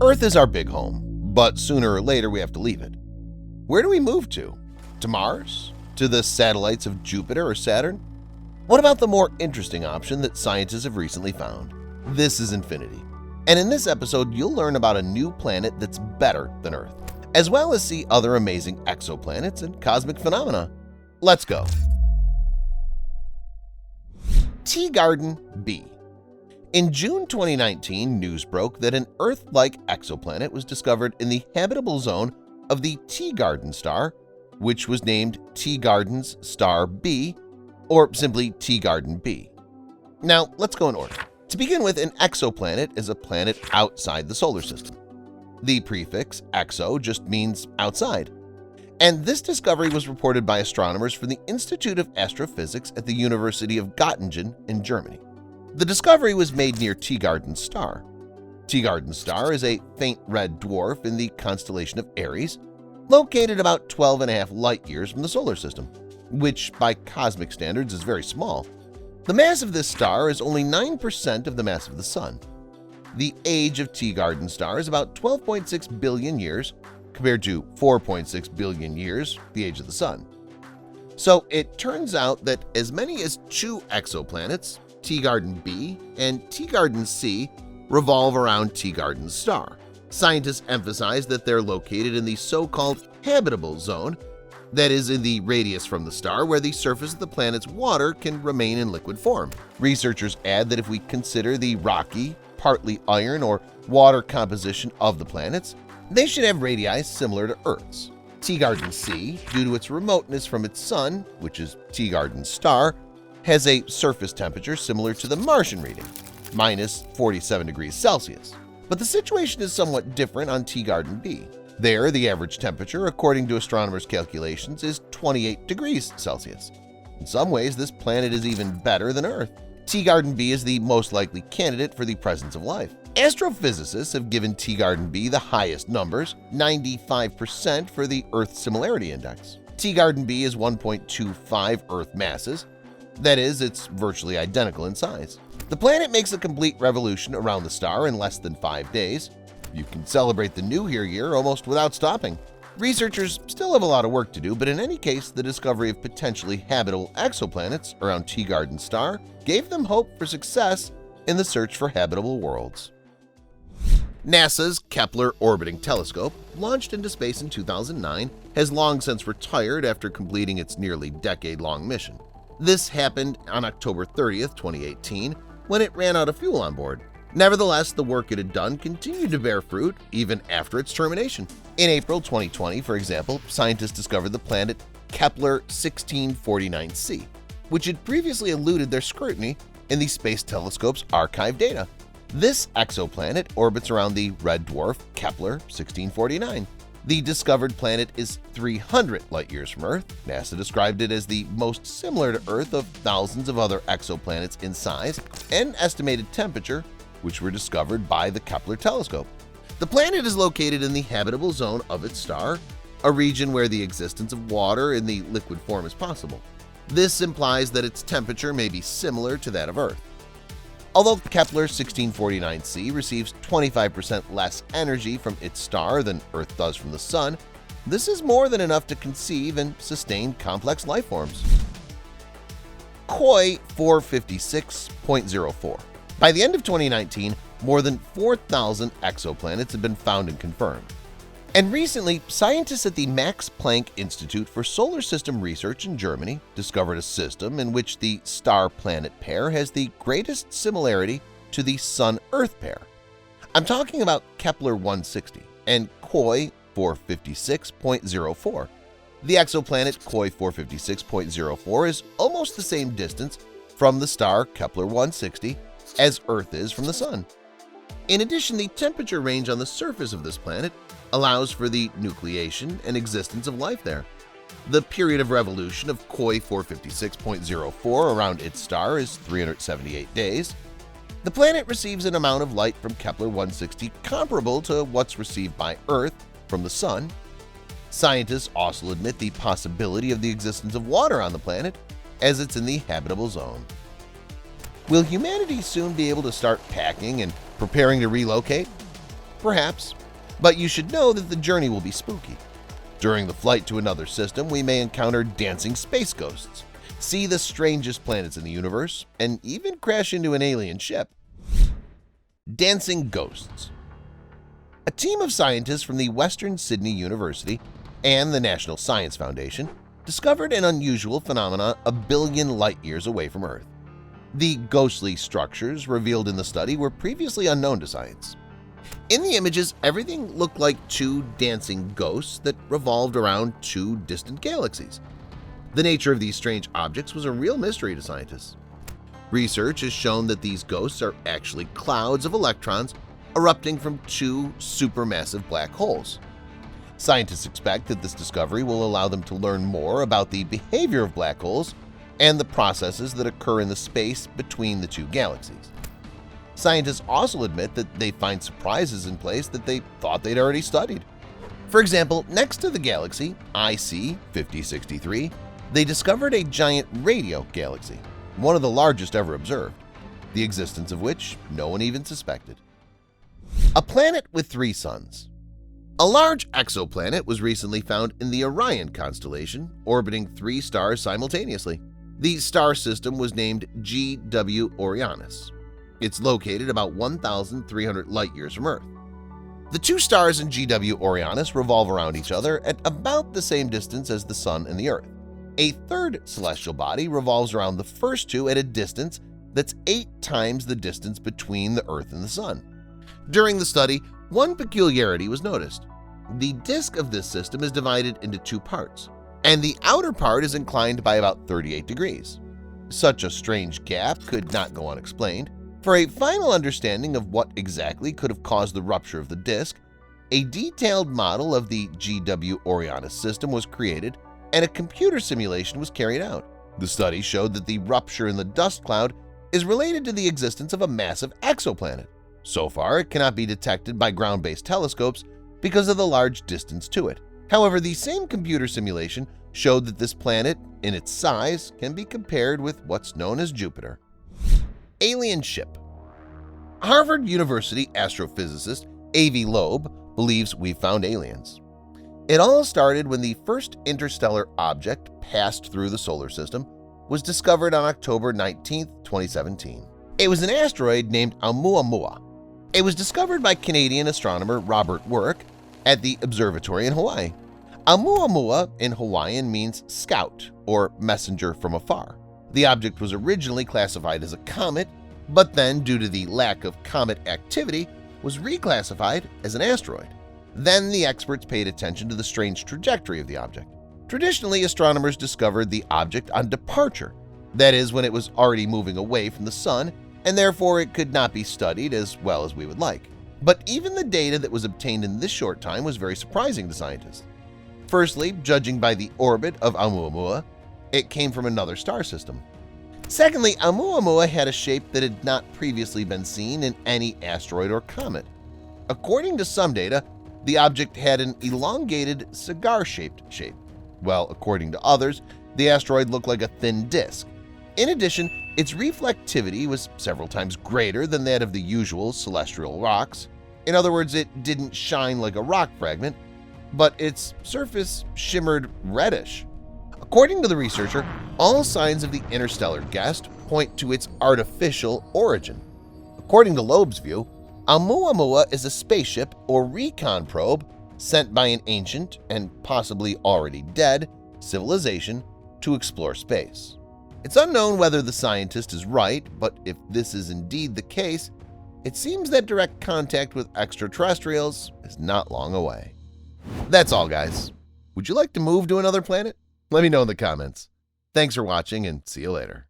Earth is our big home, but sooner or later we have to leave it. Where do we move to? To Mars? To the satellites of Jupiter or Saturn? What about the more interesting option that scientists have recently found? This is infinity. And in this episode, you'll learn about a new planet that's better than Earth, as well as see other amazing exoplanets and cosmic phenomena. Let's go! Teegarden B. In June 2019, news broke that an Earth-like exoplanet was discovered in the habitable zone of the Teegarden star, which was named Teegarden's Star B, or simply Teegarden B. Now, let's go in order. To begin with, an exoplanet is a planet outside the solar system. The prefix exo just means outside. And this discovery was reported by astronomers from the Institute of Astrophysics at the University of Göttingen in Germany. The discovery was made near Teegarden star. Teegarden star is a faint red dwarf in the constellation of Aries, located about 12.5 light-years from the solar system, which by cosmic standards is very small. The mass of this star is only 9% of the mass of the Sun. The age of Teegarden star is about 12.6 billion years, compared to 4.6 billion years, the age of the Sun. So it turns out that as many as 2 exoplanets, Teegarden B and Teegarden C, revolve around Teegarden star. Scientists emphasize that they're located in the so-called habitable zone, that is in the radius from the star where the surface of the planet's water can remain in liquid form. Researchers add that if we consider the rocky, partly iron or water composition of the planets, they should have radii similar to Earth's. Teegarden C, due to its remoteness from its sun, which is Teegarden star, has a surface temperature similar to the Martian reading, minus 47 degrees Celsius. But the situation is somewhat different on Teegarden B. There, the average temperature, according to astronomers' calculations, is 28 degrees Celsius. In some ways, this planet is even better than Earth. Teegarden B is the most likely candidate for the presence of life. Astrophysicists have given Teegarden B the highest numbers, 95% for the Earth Similarity Index. Teegarden B is 1.25 Earth masses. That is, it's virtually identical in size. The planet makes a complete revolution around the star in less than 5 days. You can celebrate the new year almost without stopping. Researchers still have a lot of work to do, but in any case, the discovery of potentially habitable exoplanets around Teegarden star gave them hope for success in the search for habitable worlds. NASA's Kepler orbiting telescope, launched into space in 2009, has long since retired after completing its nearly decade-long mission. This happened on October 30th, 2018, when it ran out of fuel on board. Nevertheless, the work it had done continued to bear fruit even after its termination. In April 2020, for example, scientists discovered the planet Kepler 1649c, which had previously eluded their scrutiny in the Space Telescope's archive data. This exoplanet orbits around the red dwarf Kepler 1649. The discovered planet is 300 light-years from Earth. NASA described it as the most similar to Earth of thousands of other exoplanets in size and estimated temperature, which were discovered by the Kepler telescope. The planet is located in the habitable zone of its star, a region where the existence of water in the liquid form is possible. This implies that its temperature may be similar to that of Earth. Although Kepler 1649c receives 25% less energy from its star than Earth does from the Sun, this is more than enough to conceive and sustain complex life forms. KOI 456.04. By the end of 2019, more than 4,000 exoplanets have been found and confirmed. And recently, scientists at the Max Planck Institute for Solar System Research in Germany discovered a system in which the star-planet pair has the greatest similarity to the Sun-Earth pair. I'm talking about Kepler 160 and KOI 456.04. The exoplanet KOI 456.04 is almost the same distance from the star Kepler 160 as Earth is from the Sun. In addition, the temperature range on the surface of this planet allows for the nucleation and existence of life there. The period of revolution of KOI 456.04 around its star is 378 days. The planet receives an amount of light from Kepler 160 comparable to what's received by Earth from the Sun. Scientists also admit the possibility of the existence of water on the planet, as it's in the habitable zone. Will humanity soon be able to start packing and preparing to relocate? Perhaps, but you should know that the journey will be spooky. During the flight to another system, we may encounter dancing space ghosts, see the strangest planets in the universe, and even crash into an alien ship. Dancing ghosts. A team of scientists from the Western Sydney University and the National Science Foundation discovered an unusual phenomenon a billion light-years away from Earth. The ghostly structures revealed in the study were previously unknown to science. In the images, everything looked like two dancing ghosts that revolved around two distant galaxies. The nature of these strange objects was a real mystery to scientists. Research has shown that these ghosts are actually clouds of electrons erupting from two supermassive black holes. Scientists expect that this discovery will allow them to learn more about the behavior of black holes and the processes that occur in the space between the two galaxies. Scientists also admit that they find surprises in place that they thought they'd already studied. For example, next to the galaxy IC 5063, they discovered a giant radio galaxy, one of the largest ever observed, the existence of which no one even suspected. A planet with 3 suns. A large exoplanet was recently found in the Orion constellation, orbiting 3 stars simultaneously. The star system was named GW Orionis. It's located about 1,300 light-years from Earth. The 2 stars in GW Orionis revolve around each other at about the same distance as the Sun and the Earth. A third celestial body revolves around the first 2 at a distance that's 8 times the distance between the Earth and the Sun. During the study, one peculiarity was noticed. The disk of this system is divided into 2 parts, and the outer part is inclined by about 38 degrees. Such a strange gap could not go unexplained. For a final understanding of what exactly could have caused the rupture of the disk, a detailed model of the GW Orionis system was created and a computer simulation was carried out. The study showed that the rupture in the dust cloud is related to the existence of a massive exoplanet. So far, it cannot be detected by ground-based telescopes because of the large distance to it. However, the same computer simulation showed that this planet, in its size, can be compared with what's known as Jupiter. Alien ship. Harvard University astrophysicist Avi Loeb believes we've found aliens. It all started when the first interstellar object passed through the solar system was discovered on October 19, 2017. It was an asteroid named Oumuamua. It was discovered by Canadian astronomer Robert Work at the observatory in Hawaii. Oumuamua in Hawaiian means scout or messenger from afar. The object was originally classified as a comet, but then, due to the lack of comet activity, was reclassified as an asteroid. Then the experts paid attention to the strange trajectory of the object. Traditionally, astronomers discovered the object on departure, that is, when it was already moving away from the Sun, and therefore it could not be studied as well as we would like. But even the data that was obtained in this short time was very surprising to scientists. Firstly, judging by the orbit of Oumuamua, it came from another star system. Secondly, Oumuamua had a shape that had not previously been seen in any asteroid or comet. According to some data, the object had an elongated cigar-shaped shape, while according to others, the asteroid looked like a thin disk. In addition, its reflectivity was several times greater than that of the usual celestial rocks. In other words, it didn't shine like a rock fragment, but its surface shimmered reddish. According to the researcher, all signs of the interstellar guest point to its artificial origin. According to Loeb's view, Oumuamua is a spaceship or recon probe sent by an ancient and possibly already dead civilization to explore space. It's unknown whether the scientist is right, but if this is indeed the case, it seems that direct contact with extraterrestrials is not long away. That's all, guys. Would you like to move to another planet? Let me know in the comments. Thanks for watching and see you later.